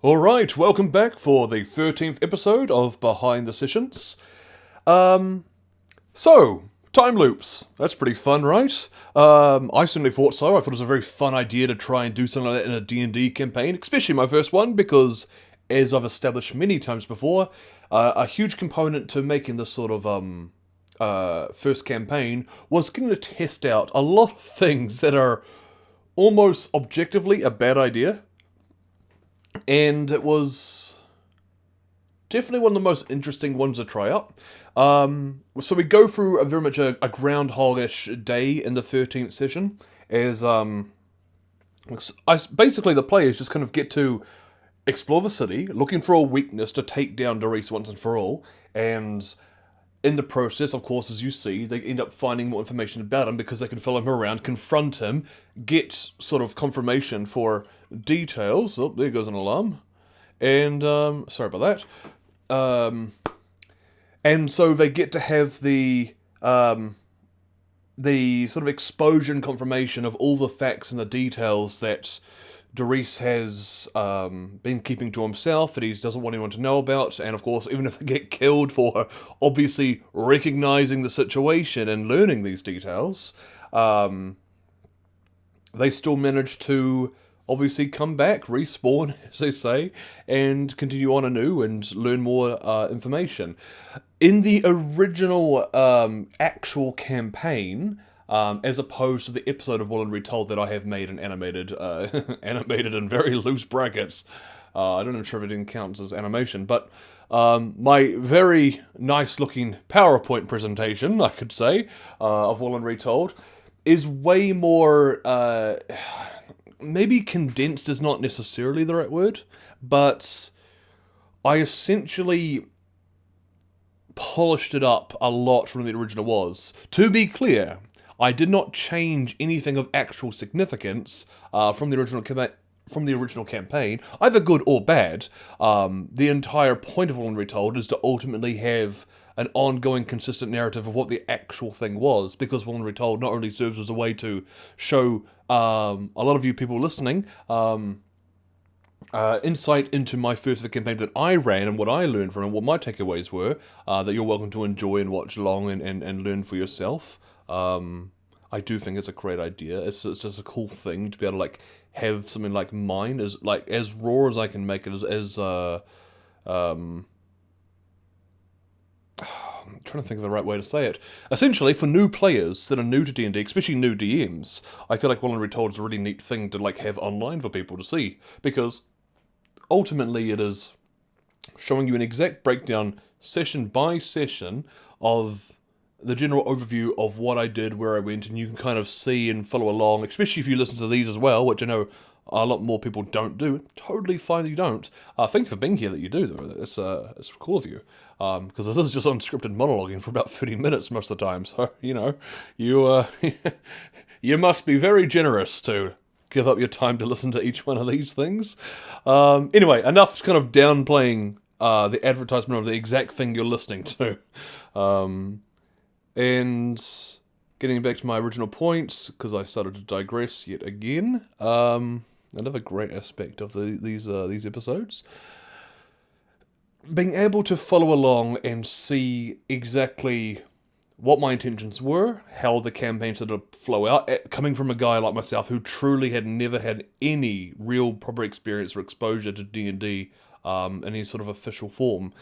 Alright, welcome back for the 13th episode of Behind the Sessions. Time loops. That's pretty fun, right? I certainly thought so. I thought it was a very fun idea to try and do something like that in a D&D campaign, especially my first one, because, as I've established many times before, a huge component to making this sort of first campaign was getting to test out a lot of things that are almost objectively a bad idea. And it was definitely one of the most interesting ones to try out. So we go through very much a groundhog-ish day in the 13th session, as basically the players just kind of get to explore the city, looking for a weakness to take down Dariss once and for all, and in the process, of course, as you see, they end up finding more information about him because they can follow him around, confront him, get sort of confirmation for details. Oh, there goes an alarm. And, sorry about that. And so they get to have the sort of exposure and confirmation of all the facts and the details that Dariss has been keeping to himself, that he doesn't want anyone to know about, and of course, even if they get killed for obviously recognizing the situation and learning these details, they still manage to obviously come back, respawn, as they say, and continue on anew and learn more information. In the original actual campaign, as opposed to the episode of Wollen Retold that I have made and animated, animated in very loose brackets. I don't know if it counts as animation, but my very nice looking PowerPoint presentation, I could say, of Wollen Retold, is way more, maybe condensed is not necessarily the right word, but I essentially polished it up a lot from the original was. To be clear, I did not change anything of actual significance from the original campaign, either good or bad. The entire point of Wollen Retold is to ultimately have an ongoing, consistent narrative of what the actual thing was, because Wollen Retold not only serves as a way to show a lot of you people listening insight into my first ever campaign that I ran and what I learned from it, and what my takeaways were, that you're welcome to enjoy and watch along and learn for yourself. I do think it's a great idea. It's just a cool thing to be able to have something like mine as raw as I can make it, I'm trying to think of the right way to say it. Essentially, for new players that are new to D&D, especially new DMs, I feel like Wollen Retold is a really neat thing to have online for people to see, because ultimately it is showing you an exact breakdown, session by session, of the general overview of what I did, where I went, and you can kind of see and follow along, especially if you listen to these as well, which I know a lot more people don't do. Totally fine that you don't. Thank you for being here that you do, though. It's cool of you. Because this is just unscripted monologuing for about 30 minutes most of the time, so, you you must be very generous to give up your time to listen to each one of these things. Anyway, enough kind of downplaying the advertisement of the exact thing you're listening to. And getting back to my original points, because I started to digress yet again. Another great aspect of these episodes, being able to follow along and see exactly what my intentions were, how the campaign sort of flow out, coming from a guy like myself who truly had never had any real proper experience or exposure to D&D in any sort of official form.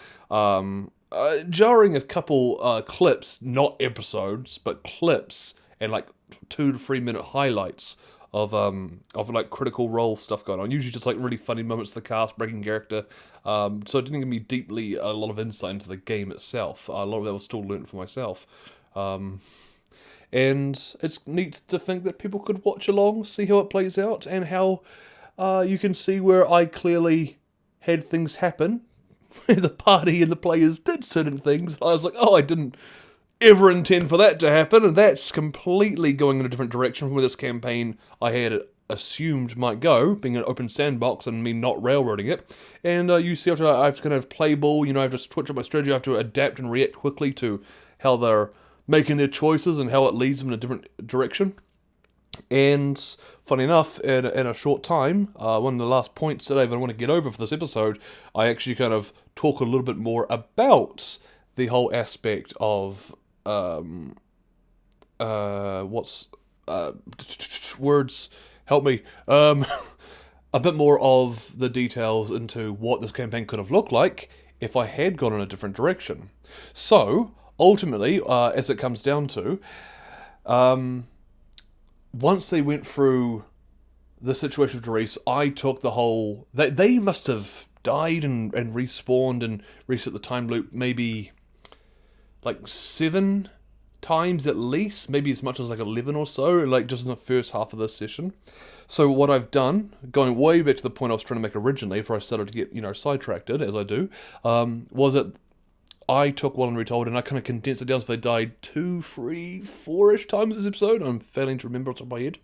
Jarring a couple clips, not episodes, but clips, and 2 to 3 minute highlights of critical role stuff going on. Usually just really funny moments of the cast, breaking character. So it didn't give me deeply a lot of insight into the game itself. A lot of that was still learnt for myself. And it's neat to think that people could watch along, see how it plays out, and how you can see where I clearly had things happen. The party and the players did certain things. I was like, oh, I didn't ever intend for that to happen, and that's completely going in a different direction from where this campaign I had assumed might go, being an open sandbox and me not railroading it. And you see, I have to kind of play ball, I have to switch up my strategy, I have to adapt and react quickly to how they're making their choices and how it leads them in a different direction. And funny enough, in a short time, one of the last points that I want to get over for this episode, I actually kind of talk a little bit more about the whole aspect of what's words help me a bit more of the details into what this campaign could have looked like if I had gone in a different direction. So ultimately, as it comes down to, once they went through the situation with Dariss, I took the whole... They must have died and respawned and reset the time loop maybe like 7 times at least, maybe as much as like 11 or so, like just in the first half of this session. So what I've done, going way back to the point I was trying to make originally, before I started to get, sidetracked, as I do, was that I took Wollen Retold and I kind of condensed it down so they died 2, 3, 4-ish times this episode. I'm failing to remember off the top of my head.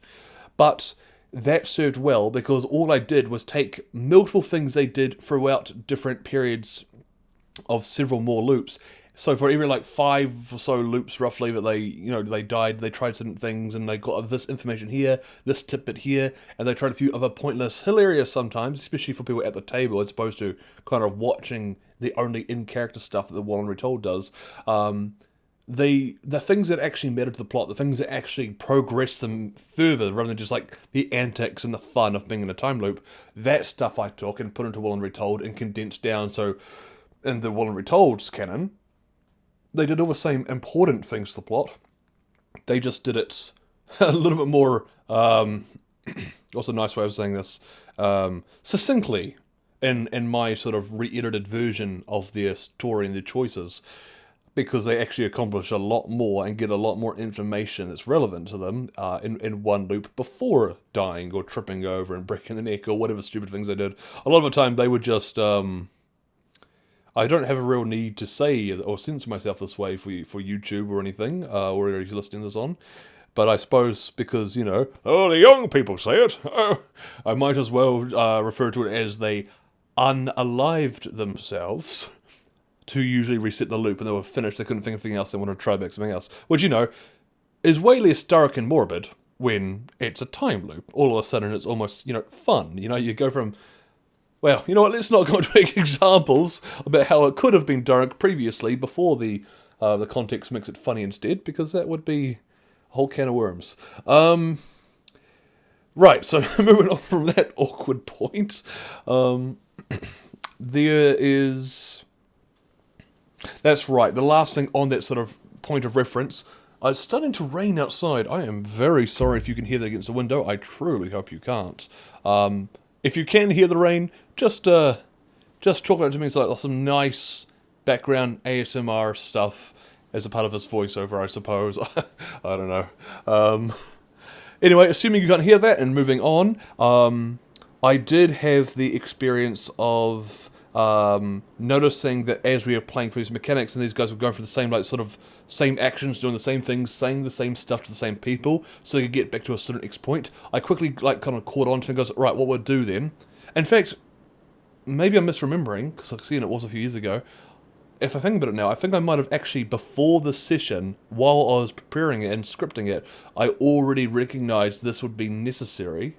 But that served well because all I did was take multiple things they did throughout different periods of several more loops. So for every like 5 or so loops roughly that they died, they tried certain things and they got this information here, this tidbit here, and they tried a few other pointless, hilarious sometimes, especially for people at the table as opposed to kind of watching the only in-character stuff that the Wollen Retold does. The things that actually matter to the plot, the things that actually progress them further, rather than just like the antics and the fun of being in a time loop, that stuff I took and put into Wollen Retold and condensed down. So in the Wollen Retold's canon, they did all the same important things to the plot. They just did it a little bit more, what's a nice way of saying this, succinctly in my sort of re-edited version of their story and their choices, because they actually accomplish a lot more and get a lot more information that's relevant to them in one loop before dying or tripping over and breaking the neck or whatever stupid things they did. A lot of the time they would just... I don't have a real need to say or censor myself this way for YouTube or anything, or you're listening to this on. But I suppose because, the young people say it, I might as well refer to it as they unalived themselves to usually reset the loop and they were finished, they couldn't think of anything else, they wanted to try back something else. Which, is way less dark and morbid when it's a time loop. All of a sudden it's almost, fun. You go from... Well, you know what, let's not go into examples about how it could have been dark previously before the context makes it funny instead, because that would be a whole can of worms. Right, so moving on from that awkward point, there is... That's right, the last thing on that sort of point of reference, it's starting to rain outside. I am very sorry if you can hear that against the window. I truly hope you can't. If you can hear the rain, just chalk it up to me as like some nice background ASMR stuff as a part of his voiceover, I suppose. I don't know. Anyway, assuming you can't hear that and moving on, I did have the experience of noticing that as we were playing through these mechanics and these guys were going for the same actions, doing the same things, saying the same stuff to the same people, so you could get back to a certain X point, I quickly kind of caught on to and goes, right, what we'll do then? In fact, maybe I'm misremembering, because I've seen it was a few years ago. If I think about it now, I think I might have actually, before the session, while I was preparing it and scripting it, I already recognized this would be necessary.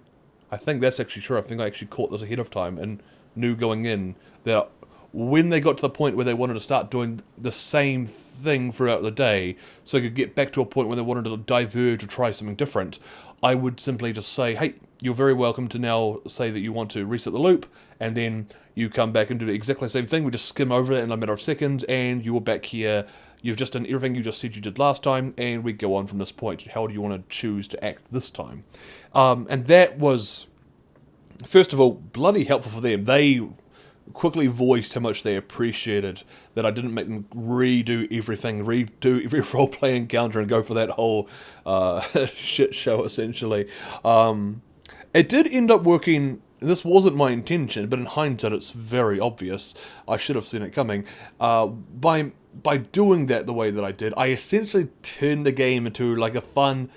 I think that's actually true. I think I actually caught this ahead of time and knew going in that when they got to the point where they wanted to start doing the same thing throughout the day, so they could get back to a point where they wanted to diverge or try something different, I would simply just say, hey, you're very welcome to now say that you want to reset the loop, and then you come back and do the exactly the same thing. We just skim over it in a matter of seconds, and you're back here. You've just done everything you just said you did last time, and we go on from this point. How do you want to choose to act this time? And that was, first of all, bloody helpful for them. They quickly voiced how much they appreciated that I didn't make them redo everything, redo every role-play encounter and go for that whole shit show, essentially. It did end up working. This wasn't my intention, but in hindsight it's very obvious. I should have seen it coming. By doing that the way that I did, I essentially turned the game into like a fun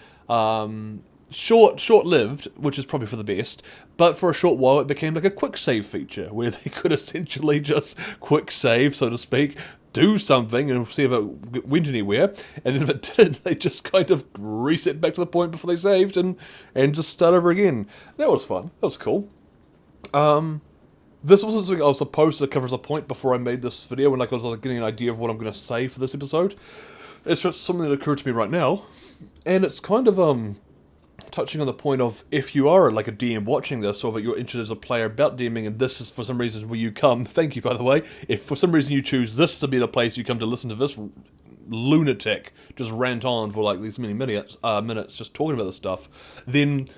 short-lived, which is probably for the best, but for a short while it became like a quick save feature, where they could essentially just quick save, so to speak, do something and see if it went anywhere, and then if it didn't, they just kind of reset back to the point before they saved and just start over again. That was fun. That was cool. This wasn't something I was supposed to cover as a point before I made this video, when like I was getting an idea of what I'm going to say for this episode. It's just something that occurred to me right now, and it's kind of touching on the point of, if you are like a DM watching this, or that you're interested as a player about DMing, and this is for some reason where you come, thank you by the way, if for some reason you choose this to be the place you come to listen to this lunatic just rant on for like these many minutes just talking about this stuff, then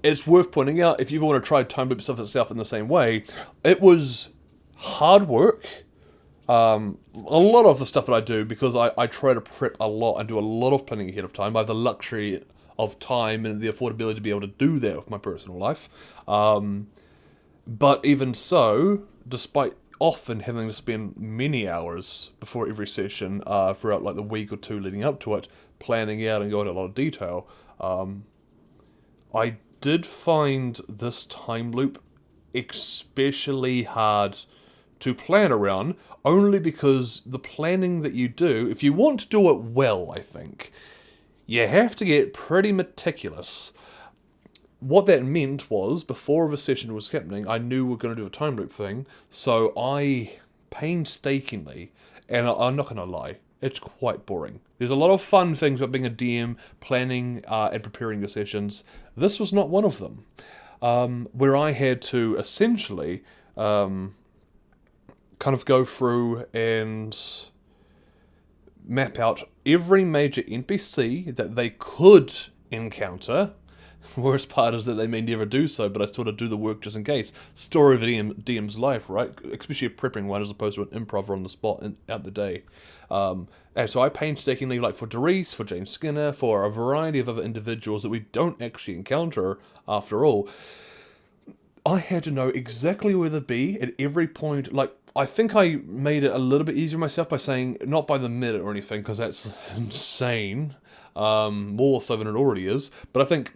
it's worth pointing out, if you want to try time loop stuff itself in the same way, it was hard work. A lot of the stuff that I do, because I try to prep a lot and do a lot of planning ahead of time. I have the luxury of time and the affordability to be able to do that with my personal life. But even so, despite often having to spend many hours before every session throughout like the week or two leading up to it, planning out and going into a lot of detail, I did find this time loop especially hard to plan around, only because the planning that you do, if you want to do it well, I think, you have to get pretty meticulous. What that meant was, before the session was happening, I knew we were going to do a time loop thing, so I painstakingly, and I'm not going to lie, it's quite boring. There's a lot of fun things about being a DM, planning and preparing your sessions. This was not one of them, where I had to essentially kind of go through and map out every major NPC that they could encounter. Worst part is that they may never do so, but I still have to do the work just in case. Story of a DM's life, right? Especially a prepping one as opposed to an improv on the spot out the day. And so I painstakingly, like for Dariss, for James Skinner, for a variety of other individuals that we don't actually encounter after all, I had to know exactly where to be at every point. Like, I think I made it a little bit easier myself by saying, not by the minute or anything, because that's insane, more so than it already is, but I think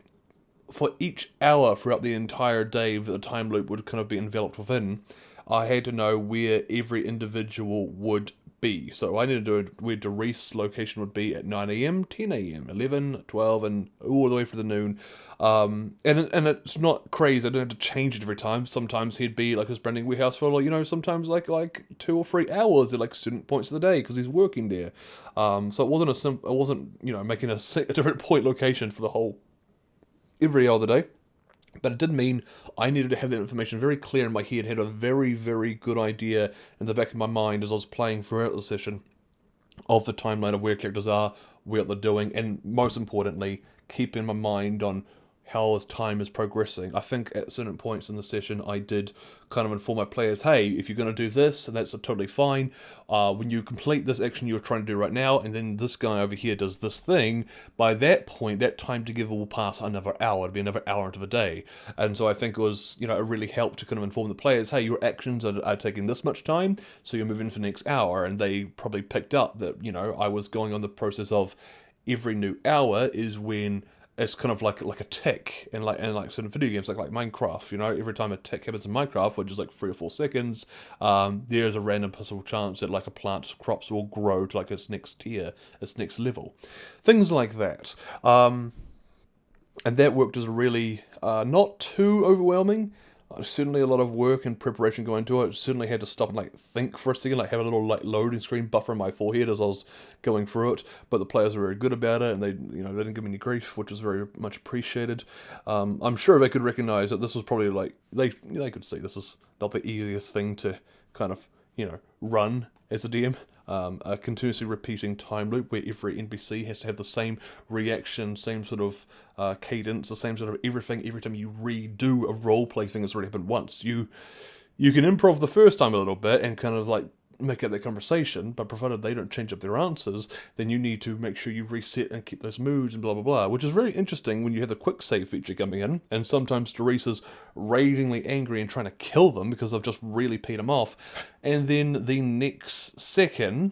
for each hour throughout the entire day that the time loop would kind of be enveloped within, I had to know where every individual would be. So I needed to know where Dariss' location would be at 9 AM, 10 AM, 11, 12, and all the way through the noon. And it's not crazy, I don't have to change it every time. Sometimes he'd be like his branding warehouse for like, sometimes like 2 or 3 hours at like certain points of the day because he's working there. So it wasn't making a different point location for the whole every hour of the day. But it did mean I needed to have that information very clear in my head, had a very, very good idea in the back of my mind as I was playing throughout the session of the timeline of where characters are, what they're doing, and most importantly, keeping my mind on how as time is progressing. I think at certain points in the session I did kind of inform my players, hey, if you're going to do this, and that's totally fine, when you complete this action you're trying to do right now, and then this guy over here does this thing, by that point, that time together will pass another hour, it'll be another hour into the day. And so I think it was, it really helped to kind of inform the players, hey, your actions are taking this much time, so you're moving for the next hour, and they probably picked up that, I was going on the process of every new hour is when it's kind of like a tick in like certain video games like Minecraft. Every time a tick happens in Minecraft, which is like 3 or 4 seconds, there's a random possible chance that like a plant's crops will grow to like its next tier, its next level, things like that. And that worked as really not too overwhelming. Certainly a lot of work and preparation going into it. Certainly had to stop and think for a second, have a little loading screen buffer in my forehead as I was going through it. But the players were very good about it, and they they didn't give me any grief, which was very much appreciated. I'm sure they could recognize that this was probably they could see this is not the easiest thing to kind of run as a DM. A continuously repeating time loop where every NPC has to have the same reaction, same sort of cadence, the same sort of everything every time you redo a roleplay thing that's already happened once. You can improv the first time a little bit and kind of make out that conversation, but provided they don't change up their answers, then you need to make sure you reset and keep those moods and blah blah blah, which is very interesting when you have the quick save feature coming in, and sometimes Dariss is ragingly angry and trying to kill them because I've just really peed him off, and then the next second,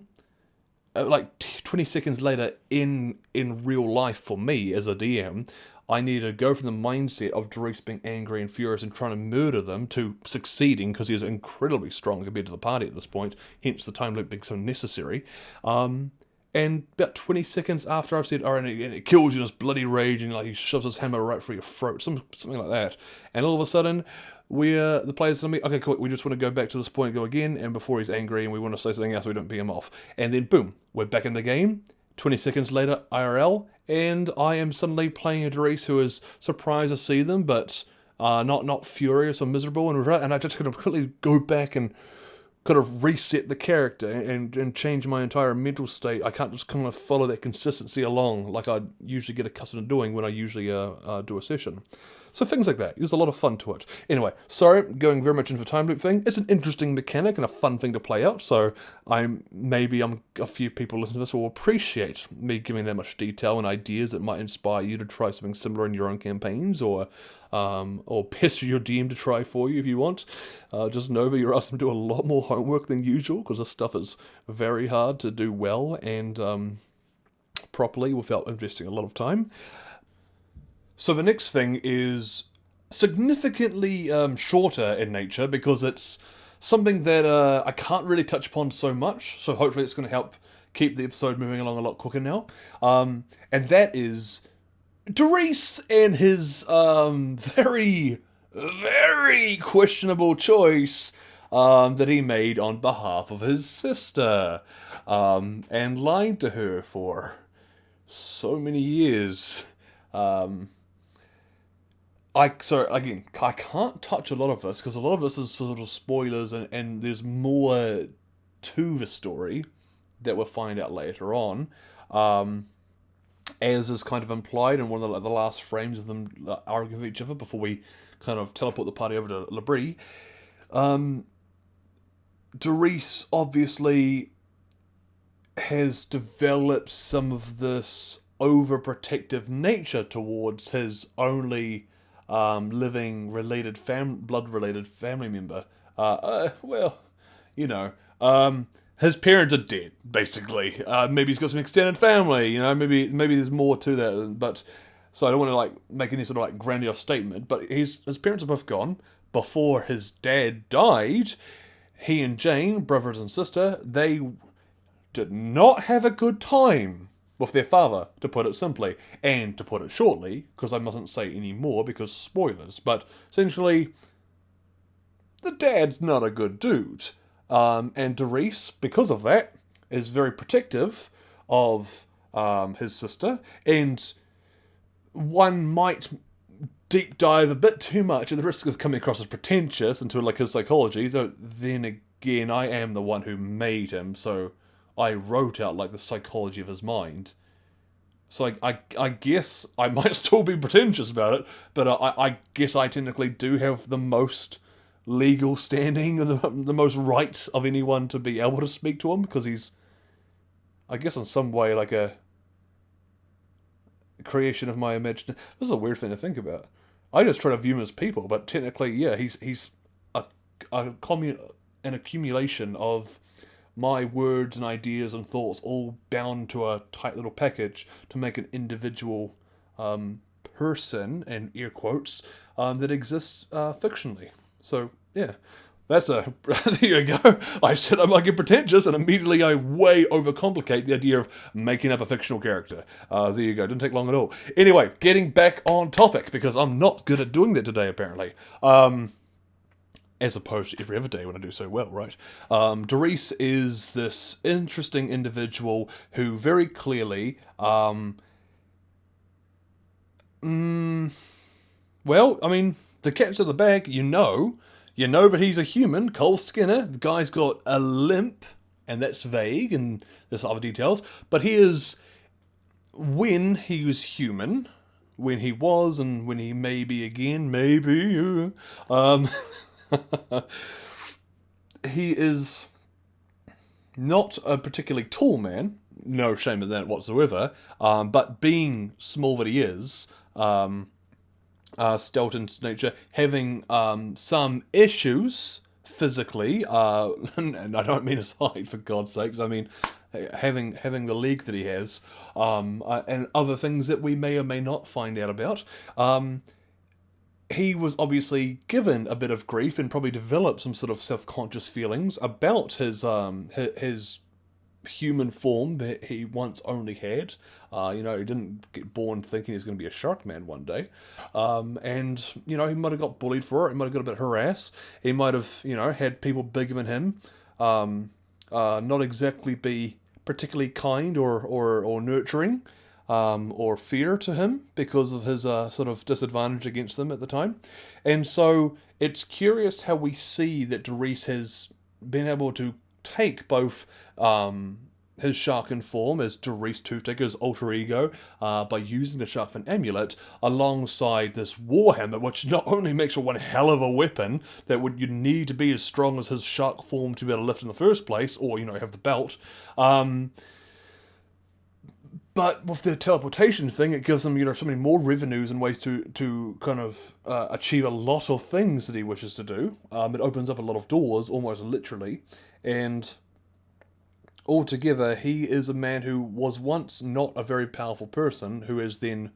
20 seconds later in real life for me as a DM, I need to go from the mindset of Dariss being angry and furious and trying to murder them to succeeding, because he is incredibly strong compared to the party at this point, hence the time loop being so necessary. And about 20 seconds after I've said, "Alright," and it kills you in this bloody rage, and like he shoves his hammer right through your throat, something like that. And all of a sudden, the players tell me, "Okay, cool, we just want to go back to this point and go again," and before he's angry and we want to say something else so we don't pee him off. And then boom, we're back in the game. 20 seconds later, IRL, and I am suddenly playing a Dariss who is surprised to see them, but not furious or miserable, and I just kind of completely go back and kind of reset the character and change my entire mental state. I can't just kind of follow that consistency along like I usually get accustomed to doing when I usually do a session. So things like that. There's a lot of fun to it. Anyway, sorry, going very much into the time loop thing. It's an interesting mechanic and a fun thing to play out, so maybe a few people listening to this will appreciate me giving that much detail and ideas that might inspire you to try something similar in your own campaigns, or pester your DM to try for you if you want. Just know that you're asked to do a lot more homework than usual, because this stuff is very hard to do well and properly without investing a lot of time. So the next thing is significantly shorter in nature, because it's something that I can't really touch upon so much, so hopefully it's going to help keep the episode moving along a lot quicker now. And that is Dariss and his very, very questionable choice that he made on behalf of his sister, and lied to her for so many years. I can't touch a lot of this, because a lot of this is sort of spoilers, and there's more to the story that we'll find out later on, as is kind of implied in one of the last frames of them arguing with each other before we kind of teleport the party over to Labrie. Dariss obviously has developed some of this overprotective nature towards his only living blood-related family member. His parents are dead, basically. Maybe he's got some extended family, maybe there's more to that, but so I don't want to make any sort of grandiose statement, but his parents are both gone. Before his dad died, he and Jane, brothers and sister, they did not have a good time with their father, to put it simply, and to put it shortly, because I mustn't say any more because spoilers, but essentially, the dad's not a good dude. And Dariss, because of that, is very protective of his sister, and one might deep dive a bit too much at the risk of coming across as pretentious into his psychology, though then again, I am the one who made him, so I wrote out the psychology of his mind. So I guess I might still be pretentious about it, but I guess I technically do have the most legal standing and the most right of anyone to be able to speak to him, because he's, I guess in some way, a creation of my imagination. This is a weird thing to think about. I just try to view him as people, but technically, yeah, he's an accumulation of my words and ideas and thoughts all bound to a tight little package to make an individual person, and air quotes, that exists fictionally. So, yeah, that's there you go. I said I might get pretentious, and immediately I way overcomplicate the idea of making up a fictional character. There you go, didn't take long at all. Anyway, getting back on topic, because I'm not good at doing that today, apparently. As opposed to every other day when I do so well, right? Dariss is this interesting individual who very clearly, the cat's in the bag, you know that he's a human, Cole Skinner. The guy's got a limp, and that's vague, and there's other details, but he is, when he was human, when he was, and when he may be again, maybe, he is not a particularly tall man, no shame in that whatsoever, but being small that he is, Stelton's nature, having some issues physically, and I don't mean his height, for God's sakes, I mean having the leg that he has, and other things that we may or may not find out about. He was obviously given a bit of grief and probably developed some sort of self-conscious feelings about his human form that he once only had. He didn't get born thinking he's going to be a shark man one day. And, he might have got bullied for it. He might have got a bit harassed. He might have, had people bigger than him not exactly be particularly kind or nurturing or fair to him because of his sort of disadvantage against them at the time. And so it's curious how we see that Dariss has been able to take both his sharken form as Dariss Toothtaker's alter ego by using the shark fin amulet alongside this warhammer, which not only makes it one hell of a weapon that you need to be as strong as his shark form to be able to lift in the first place, or have the belt. But with the teleportation thing, it gives him, so many more revenues and ways to kind of achieve a lot of things that he wishes to do. It opens up a lot of doors, almost literally. And altogether, he is a man who was once not a very powerful person, who has then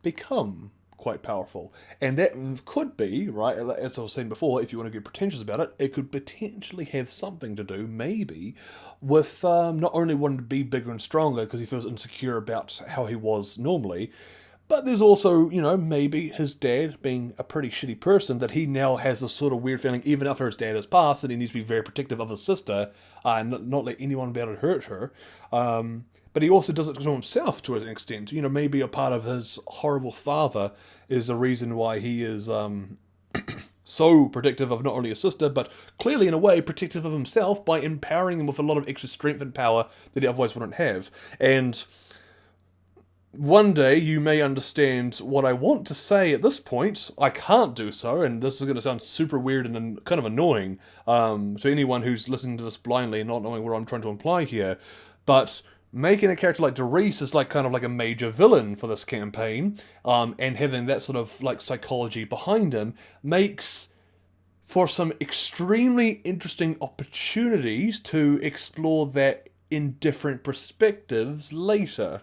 become quite powerful. And that could be, right, as I was saying before, if you want to get pretentious about it, it could potentially have something to do, maybe, with not only wanting to be bigger and stronger because he feels insecure about how he was normally, but there's also, maybe his dad being a pretty shitty person, that he now has this sort of weird feeling, even after his dad has passed, that he needs to be very protective of his sister and not let anyone be able to hurt her. But he also does it to himself to an extent. Maybe a part of his horrible father is the reason why he is so protective of not only his sister, but clearly in a way protective of himself by empowering him with a lot of extra strength and power that he otherwise wouldn't have. And one day you may understand what I want to say at this point. I can't do so, and this is going to sound super weird and kind of annoying to anyone who's listening to this blindly and not knowing what I'm trying to imply here. But making a character like Dariss is kind of like a major villain for this campaign, and having that sort of psychology behind him makes for some extremely interesting opportunities to explore that in different perspectives later.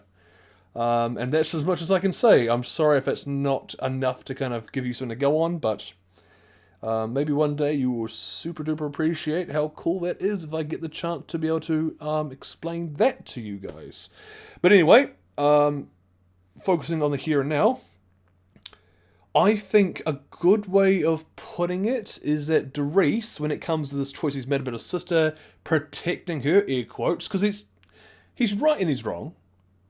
And that's as much as I can say. I'm sorry if it's not enough to kind of give you something to go on, but maybe one day you will super duper appreciate how cool that is if I get the chance to be able to explain that to you guys. But anyway, focusing on the here and now, I think a good way of putting it is that Dariss, when it comes to this choice he's made about his sister, protecting her, air quotes, because he's right and he's wrong.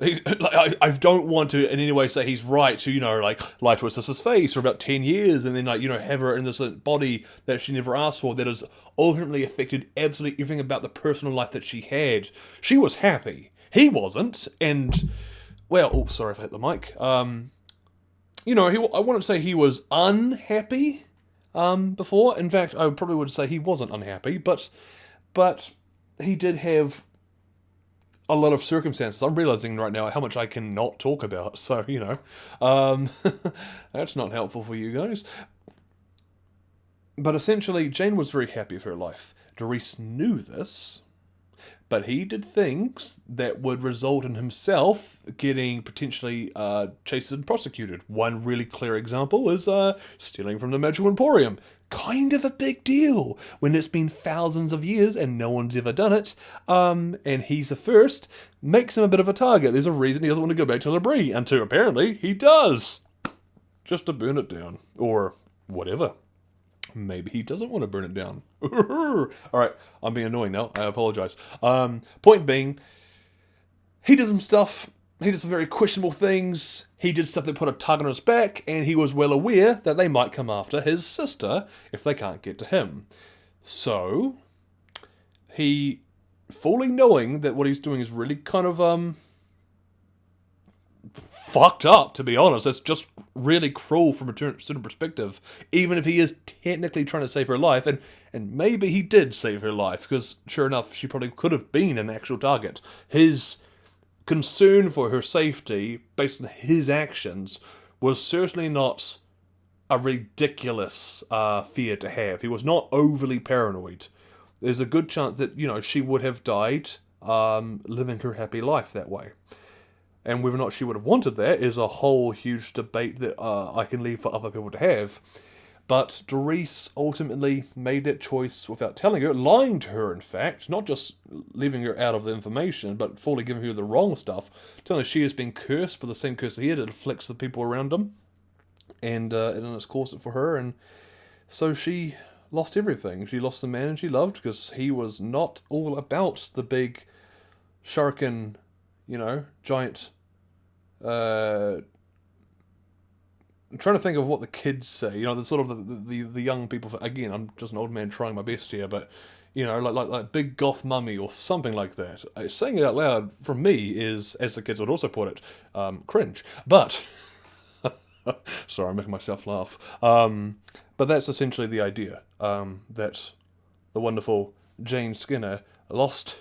I don't want to in any way say he's right to, lie to his sister's face for about 10 years and then, have her in this body that she never asked for that has ultimately affected absolutely everything about the personal life that she had. She was happy. He wasn't. And, well, sorry if I hit the mic. I wouldn't say he was unhappy before. In fact, I probably would say he wasn't unhappy, but he did have a lot of circumstances. I'm realizing right now how much I cannot talk about, so, that's not helpful for you guys. But essentially, Jane was very happy with her life. Dariss knew this, but he did things that would result in himself getting potentially chased and prosecuted. One really clear example is stealing from the Magical Emporium. Kind of a big deal when it's been thousands of years and no one's ever done it. And he's the first, makes him a bit of a target. There's a reason he doesn't want to go back to Labrie, until apparently he does. Just to burn it down. Or whatever. Maybe he doesn't want to burn it down. Alright, I'm being annoying now. I apologize. Point being, he did some stuff. He did some very questionable things. He did stuff that put a target on his back, and he was well aware that they might come after his sister if they can't get to him. So, he, fully knowing that what he's doing is really kind of, fucked up, to be honest. That's just really cruel from a student perspective, even if he is technically trying to save her life, and maybe he did save her life, because sure enough, she probably could have been an actual target. His concern for her safety, based on his actions, was certainly not a ridiculous fear to have. He was not overly paranoid. There's a good chance that, she would have died living her happy life that way. And whether or not she would have wanted that is a whole huge debate that I can leave for other people to have. But Dariss ultimately made that choice without telling her, lying to her, in fact, not just leaving her out of the information, but fully giving her the wrong stuff, telling her she has been cursed by the same curse he had, it afflicts the people around him, and it's caused it for her, and so she lost everything. She lost the man she loved because he was not all about the big sharkin, giant. I'm trying to think of what the kids say. The sort of the young people. Again, I'm just an old man trying my best here, but like big goth mummy or something like that. Saying it out loud from me is, as the kids would also put it, cringe. But sorry, I'm making myself laugh. But that's essentially the idea. That the wonderful Jane Skinner lost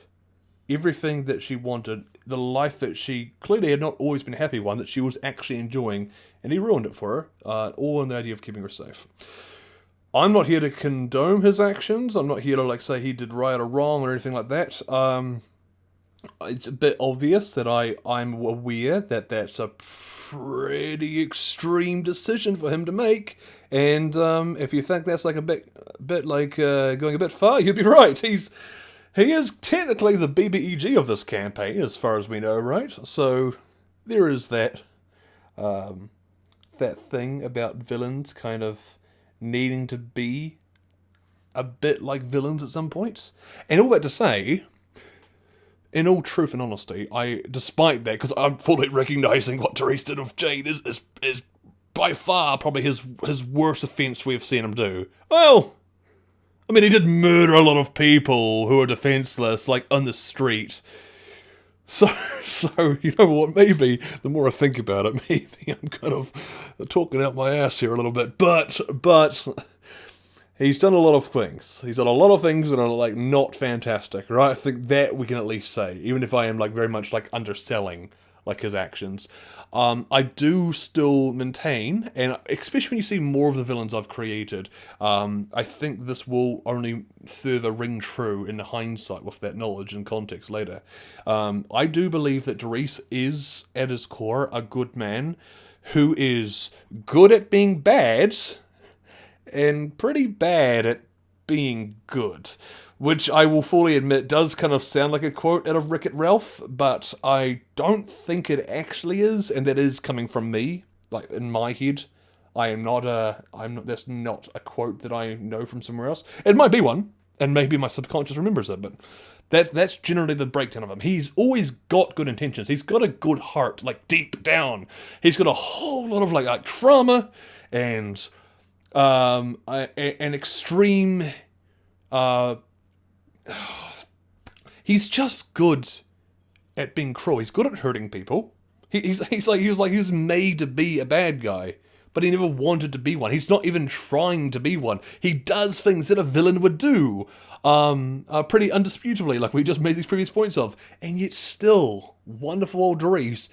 everything that she wanted, the life that she clearly had not always been a happy one, that she was actually enjoying, and he ruined it for her, all in the idea of keeping her safe. I'm not here to condone his actions. I'm not here to say he did right or wrong or anything like that. It's a bit obvious that I'm aware that that's a pretty extreme decision for him to make, and if you think that's like a bit going a bit far, you'd be right. He is technically the BBEG of this campaign, as far as we know, right? So there is that that thing about villains kind of needing to be a bit like villains at some points. And all that to say, in all truth and honesty, despite that, because I'm fully recognising what Dariss did with Jane is by far probably his worst offence we've seen him do. Well, I mean, he did murder a lot of people who are defenseless, on the street. So you know what? Maybe the more I think about it, maybe I'm kind of talking out my ass here a little bit. But he's done a lot of things. He's done a lot of things that are not fantastic, right? I think that we can at least say, even if I am very much underselling his actions. I do still maintain, and especially when you see more of the villains I've created, I think this will only further ring true in hindsight with that knowledge and context later. I do believe that Dariss is, at his core, a good man who is good at being bad and pretty bad at being good. Which I will fully admit does kind of sound like a quote out of Wreck-It Ralph, but I don't think it actually is, and that is coming from me, in my head. That's not a quote that I know from somewhere else. It might be one, and maybe my subconscious remembers it, but that's generally the breakdown of him. He's always got good intentions. He's got a good heart, deep down. He's got a whole lot of trauma and an extreme. He's just good at being cruel. He's good at hurting people. He was made to be a bad guy, but he never wanted to be one. He's not even trying to be one. He does things that a villain would do, pretty undisputably, like we just made these previous points of, and yet still, wonderful old Dariss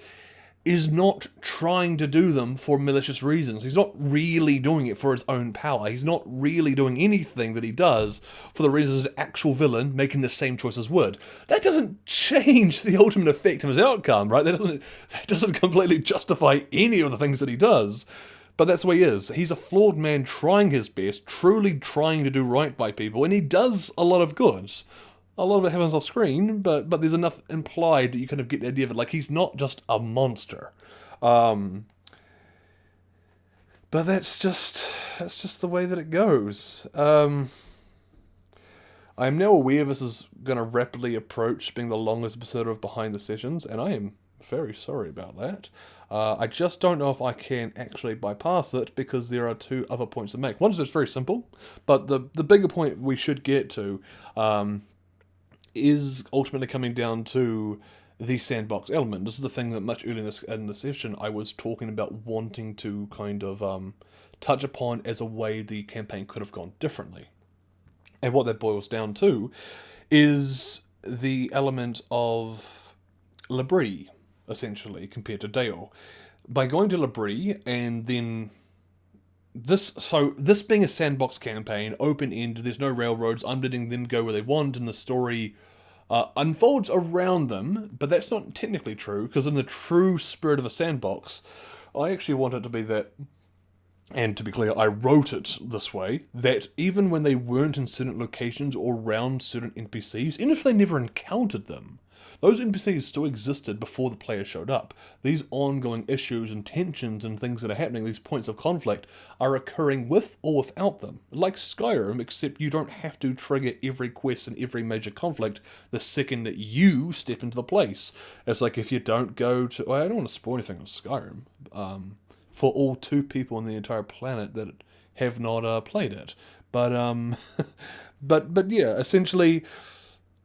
is not trying to do them for malicious reasons. He's not really doing it for his own power. He's not really doing anything that he does for the reasons an actual villain making the same choices would. That doesn't change the ultimate effect of his outcome, right? That doesn't completely justify any of the things that he does. But that's the way he is. He's a flawed man trying his best, truly trying to do right by people, and he does a lot of good. A lot of it happens off screen, but there's enough implied that you kind of get the idea of it. He's not just a monster. But that's just the way that it goes. I'm now aware this is going to rapidly approach being the longest episode of Behind the Sessions, and I am very sorry about that. I just don't know if I can actually bypass it, because there are two other points to make. One is just very simple, but the bigger point we should get to is ultimately coming down to the sandbox element. This is the thing that much earlier in the session I was talking about wanting to kind of touch upon as a way the campaign could have gone differently. And what that boils down to is the element of Labrie, essentially, compared to Dale. By going to Labrie, and then this being a sandbox campaign, open-ended, there's no railroads, I'm letting them go where they want, and the story unfolds around them, but that's not technically true, because in the true spirit of a sandbox, I actually want it to be that, and to be clear, I wrote it this way, that even when they weren't in certain locations or around certain NPCs, even if they never encountered them, those NPCs still existed before the player showed up. These ongoing issues and tensions and things that are happening, these points of conflict, are occurring with or without them. Like Skyrim, except you don't have to trigger every quest and every major conflict the second that you step into the place. It's like if you don't go to... Well, I don't want to spoil anything on Skyrim, for all 2 people on the entire planet that have not played it. But but yeah, essentially,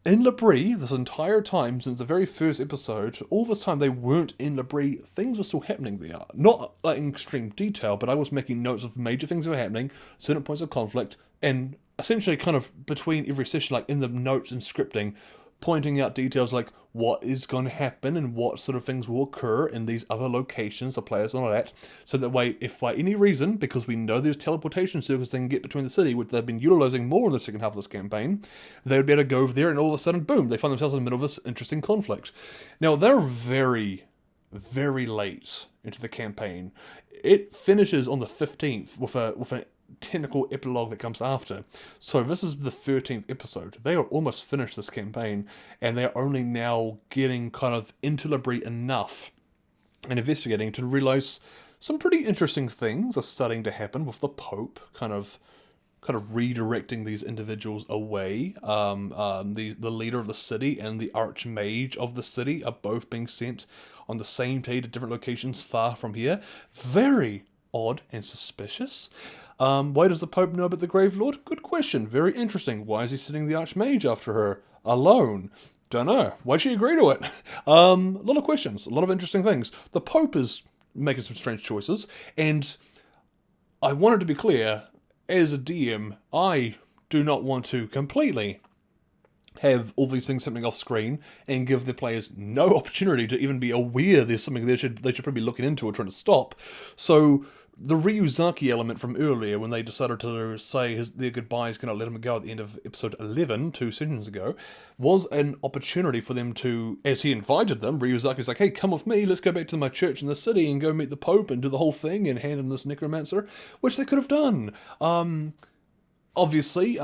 in Labrie, this entire time, since the very first episode, all this time they weren't in Labrie, things were still happening there. Not like in extreme detail, but I was making notes of major things that were happening, certain points of conflict, and essentially kind of between every session, like in the notes and scripting, pointing out details like what is going to happen and what sort of things will occur in these other locations the players are at, so that way, if by any reason, because we know there's teleportation circles they can get between the city, which they've been utilising more in the second half of this campaign, they would be able to go over there and all of a sudden, boom, they find themselves in the middle of this interesting conflict. Now, they're very, very late into the campaign. It finishes on the 15th with a technical epilogue that comes after. So this is the 13th episode. They are almost finished this campaign, and they're only now getting kind of into Labrie enough and investigating to realise some pretty interesting things are starting to happen with the Pope kind of redirecting these individuals away. The leader of the city and the archmage of the city are both being sent on the same day to different locations far from here. Very odd and suspicious. Why does the Pope know about the Grave Lord? Good question. Very interesting. Why is he sending the Archmage after her alone? Don't know. Why'd she agree to it? A lot of questions. A lot of interesting things. The Pope is making some strange choices, and I wanted to be clear, as a DM, I do not want to completely have all these things happening off screen and give the players no opportunity to even be aware there's something they should probably be looking into or trying to stop. So the Ryuzaki element from earlier, when they decided to say their goodbyes, going to let him go at the end of episode 11, 2 sessions ago, was an opportunity for them to, as he invited them, Ryuzaki's like, hey, come with me, let's go back to my church in the city and go meet the Pope and do the whole thing and hand in this necromancer, which they could have done. Obviously,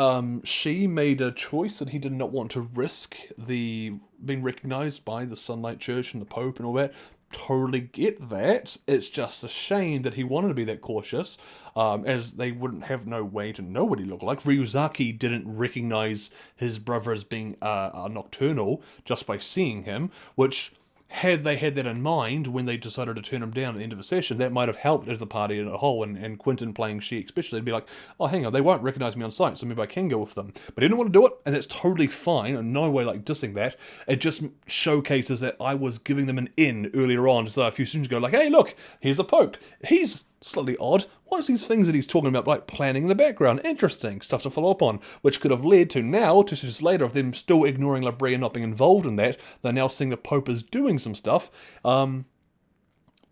she made a choice that he did not want to risk being recognised by the Sunlight Church and the Pope and all that. Totally get that. It's just a shame that he wanted to be that cautious, as they wouldn't have no way to know what he looked like. Ryuzaki didn't recognise his brother as being a nocturnal just by seeing him, which, had they had that in mind when they decided to turn him down at the end of the session, that might have helped as a party as a whole, and Quentin playing she especially, they'd be like, oh, hang on, they won't recognise me on sight, so maybe I can go with them. But he didn't want to do it, and that's totally fine, and no way like dissing that. It just showcases that I was giving them an in earlier on, so a few sessions ago, like, hey, look, here's a Pope. He's slightly odd. What's these things that he's talking about, like planning in the background? Interesting stuff to follow up on, which could have led to now, 2 sessions later, of them still ignoring Labrie and not being involved in that. They're now seeing the Pope is doing some stuff,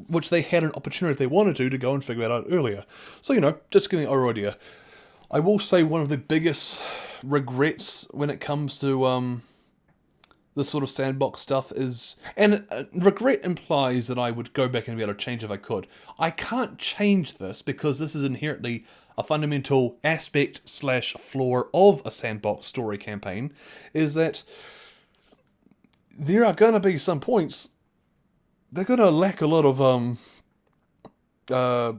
which they had an opportunity if they wanted to go and figure that out earlier. So, just giving our idea. I will say one of the biggest regrets when it comes to this sort of sandbox stuff is, and regret implies that I would go back and be able to change if I could. I can't change this because this is inherently a fundamental aspect / flaw of a sandbox story campaign, is that there are going to be some points they're going to lack a lot of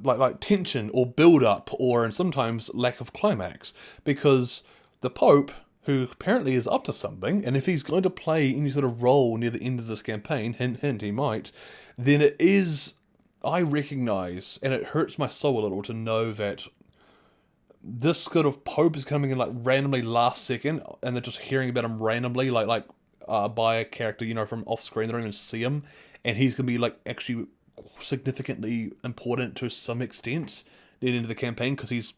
like tension or build up, or and sometimes lack of climax, because the Pope, who apparently is up to something, and if he's going to play any sort of role near the end of this campaign, hint, hint, he might, then it is, I recognise, and it hurts my soul a little to know that this sort of Pope is coming in like randomly last second, and they're just hearing about him randomly, by a character, from off screen. They don't even see him, and he's going to be like actually significantly important to some extent near the end of the campaign because he's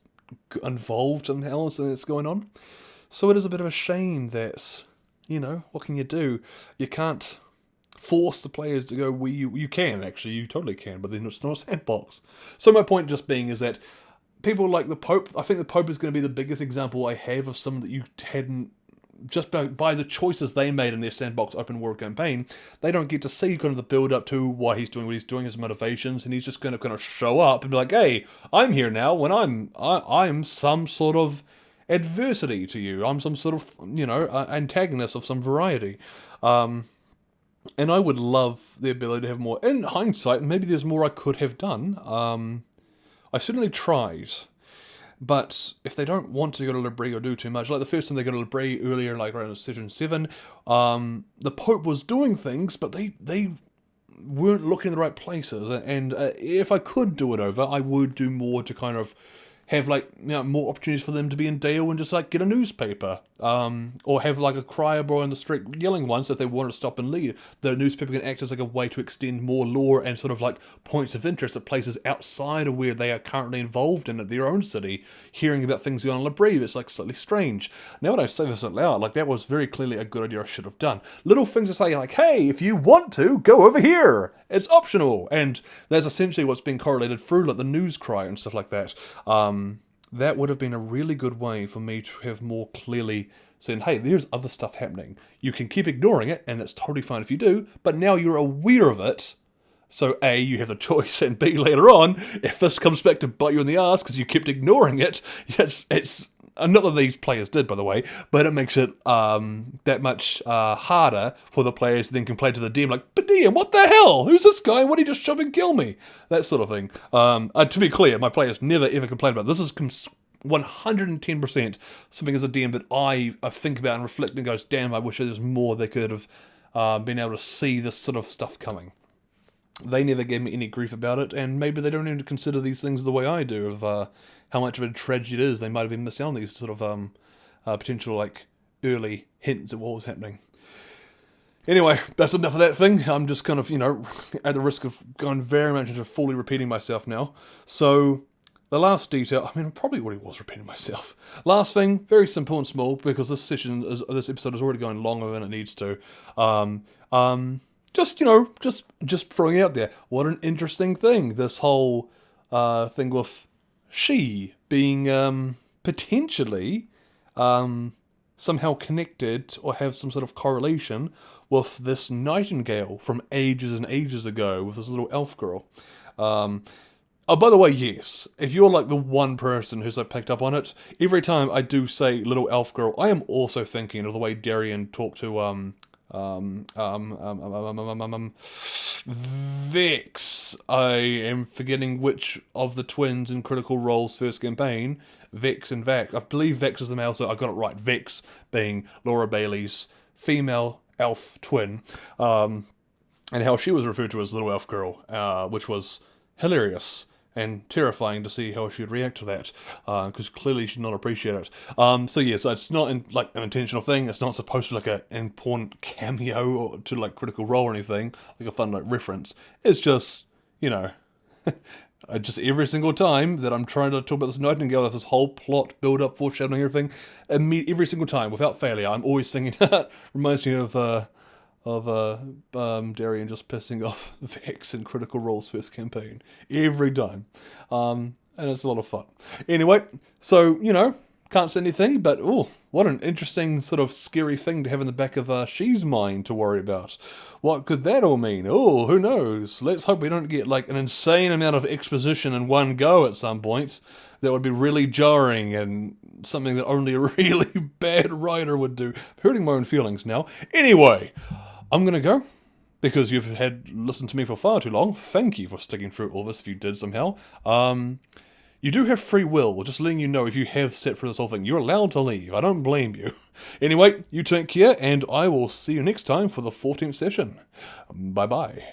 involved somehow in something that's going on. So it is a bit of a shame that, what can you do? You can't force the players to go where you can, actually, you totally can, but then it's not a sandbox. So my point just being is that people like the Pope, I think the Pope is going to be the biggest example I have of someone that you hadn't just by the choices they made in their sandbox open world campaign, they don't get to see kind of the build up to why he's doing what he's doing, his motivations, and he's just going to kind of show up and be like, "Hey, I'm here now. When I'm some sort of adversity to you. I'm some sort of antagonist of some variety." And I would love the ability to have more. In hindsight, maybe there's more I could have done. I certainly tried. But if they don't want to go to Libri or do too much, like the first time they go to Libri earlier, like around Session 7, the Pope was doing things, but they weren't looking in the right places. And if I could do it over, I would do more to kind of have more opportunities for them to be in Dale and just get a newspaper, or have a crier boy on the street yelling once if they want to stop and leave. The newspaper can act as a way to extend more lore and sort of points of interest at places outside of where they are currently involved in at their own city, hearing about things going on in Libri. It's slightly strange. Now when I say this out loud, that was very clearly a good idea I should have done. Little things to say hey, if you want to, go over here. It's optional. And that's essentially what's been correlated through the news cry and stuff like that. That would have been a really good way for me to have more clearly saying, hey, there's other stuff happening. You can keep ignoring it, and that's totally fine if you do, but now you're aware of it, so A, you have the choice, and B, later on, if this comes back to bite you in the ass because you kept ignoring it, it's not that these players did, by the way, but it makes it that much harder for the players to then complain to the DM, but DM, what the hell? Who's this guy? What did he just shove and kill me? That sort of thing. To be clear, my players never ever complain about this. Is 110% something as a DM that I think about and reflect and goes, damn, I wish there's more they could have been able to see this sort of stuff coming. They never gave me any grief about it, and maybe they don't even consider these things the way I do, of how much of a tragedy it is. They might have been missing on these sort of potential early hints at what was happening. Anyway, that's enough of that thing. I'm just kind of, at the risk of going very much into fully repeating myself now. So, the last detail, I probably already was repeating myself. Last thing, very simple and small, because this episode is already going longer than it needs to. Just throwing it out there. What an interesting thing. This whole thing with she being potentially somehow connected or have some sort of correlation with this nightingale from ages and ages ago with this little elf girl. Oh, by the way, yes, if you're the one person who's picked up on it, every time I do say little elf girl, I am also thinking of the way Darian talked to Vex. I am forgetting which of the twins in Critical Role's first campaign, Vex and Vac. I believe Vex is the male, so I got it right. Vex being Laura Bailey's female elf twin, and how she was referred to as Little Elf Girl, which was hilarious and terrifying to see how she'd react to that, because clearly she'd not appreciate it. So it's not an intentional thing. It's not supposed to be an important cameo or to Critical Role or anything, a fun reference. It's just, just every single time that I'm trying to talk about this Nightingale, with this whole plot, build-up, foreshadowing, everything, every single time, without failure, I'm always thinking, reminds me of Darian just pissing off Vex in Critical Role's first campaign. Every time. And it's a lot of fun. Anyway, so, can't say anything, but, what an interesting sort of scary thing to have in the back of She's mind to worry about. What could that all mean? Who knows? Let's hope we don't get, an insane amount of exposition in one go at some points. That would be really jarring and something that only a really bad writer would do. Hurting my own feelings now. Anyway, I'm going to go, because you've listened to me for far too long. Thank you for sticking through all this if you did somehow. You do have free will, just letting you know if you have sat through this whole thing. You're allowed to leave, I don't blame you. Anyway, you take care, and I will see you next time for the 14th session. Bye-bye.